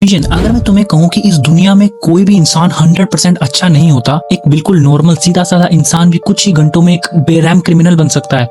Vision, अगर मैं तुम्हें कहूँ कि इस दुनिया में कोई भी इंसान 100% अच्छा नहीं होता, एक बिल्कुल नॉर्मल सीधा साधा इंसान भी कुछ ही घंटों में एक बेरहम क्रिमिनल बन सकता है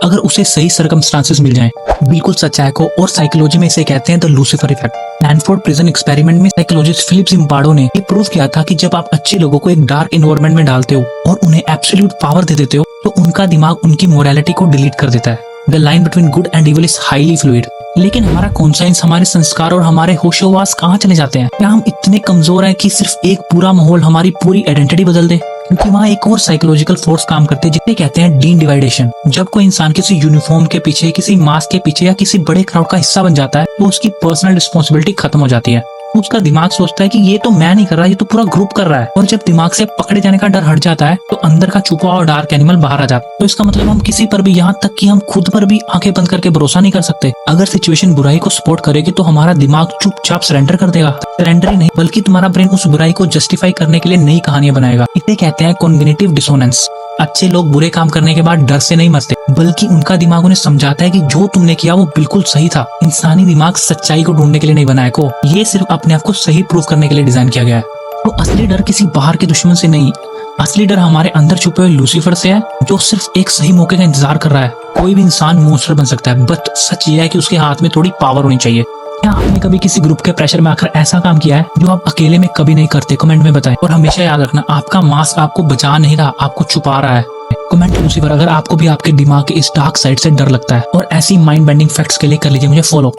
अगर उसे सही सर्कमस्टांसेस मिल जाएं। बिल्कुल सच्चाई को, और साइकोलॉजी में इसे कहते हैं the Lucifer effect. Stanford prison experiment में साइकोलॉजिस्ट फिलिप जिम्बार्डो ने ये प्रूव किया था कि जब आप अच्छे लोगों को एक डार्क एनवायरनमेंट में डालते हो और उन्हें एब्सोल्यूट पावर दे देते हो तो उनका दिमाग उनकी मोरालिटी को डिलीट कर देता है। The line between good and evil is highly fluid. लेकिन हमारा कॉन्शियस, हमारे संस्कार और हमारे होशोवास कहाँ चले जाते हैं? क्या हम इतने कमजोर हैं कि सिर्फ एक पूरा माहौल हमारी पूरी आइडेंटिटी बदल दे? क्योंकि वहाँ एक और साइकोलॉजिकल फोर्स काम करते हैं जिसे कहते हैं डीन डिवाइडेशन। जब कोई इंसान किसी यूनिफॉर्म के पीछे, किसी मास्क के पीछे या किसी बड़े क्राउड का हिस्सा बन जाता है तो उसकी पर्सनल रिस्पॉन्सिबिलिटी खत्म हो जाती है। उसका दिमाग सोचता है कि ये तो मैं नहीं कर रहा, ये तो पूरा ग्रुप कर रहा है। और जब दिमाग से पकड़े जाने का डर हट जाता है तो अंदर का छुपा हुआ डार्क एनिमल बाहर आ जाता है। तो इसका मतलब हम किसी पर भी, यहाँ तक कि हम खुद पर भी आंखें बंद करके भरोसा नहीं कर सकते। अगर सिचुएशन बुराई को सपोर्ट करेगी तो हमारा दिमाग चुपचाप सरेंडर कर देगा। सरेंडर ही नहीं बल्कि तुम्हारा ब्रेन उस बुराई को जस्टिफाई करने के लिए नई कहानियां बनाएगा। इसे कहते हैं कॉग्निटिव डिसोनेंस। अच्छे लोग बुरे काम करने के बाद डर से नहीं मरते, बल्कि उनका दिमाग उन्हें समझाता है कि जो तुमने किया वो बिल्कुल सही था। इंसानी दिमाग सच्चाई को ढूंढने के लिए नहीं बनाया को, ये सिर्फ अपने आप को सही प्रूव करने के लिए डिजाइन किया गया है। तो असली डर किसी बाहर के दुश्मन से नहीं, असली डर हमारे अंदर छुपे हुए लूसीफर से है, जो सिर्फ एक सही मौके का इंतजार कर रहा है। कोई भी इंसान मॉन्स्टर बन सकता है, बट सच ये है कि उसके हाथ में थोड़ी पावर होनी चाहिए। क्या आपने कभी किसी ग्रुप के प्रेशर में आकर ऐसा काम किया है जो आप अकेले में कभी नहीं करते? कमेंट में बताएं। और हमेशा याद रखना, आपका मास्क आपको बचा नहीं रहा, आपको छुपा रहा है। कमेंट लूसीफर अगर आपको भी आपके दिमाग के इस डार्क साइड से डर लगता है। और ऐसी माइंड बेंडिंग फैक्ट्स के लिए कर लीजिए मुझे फॉलो।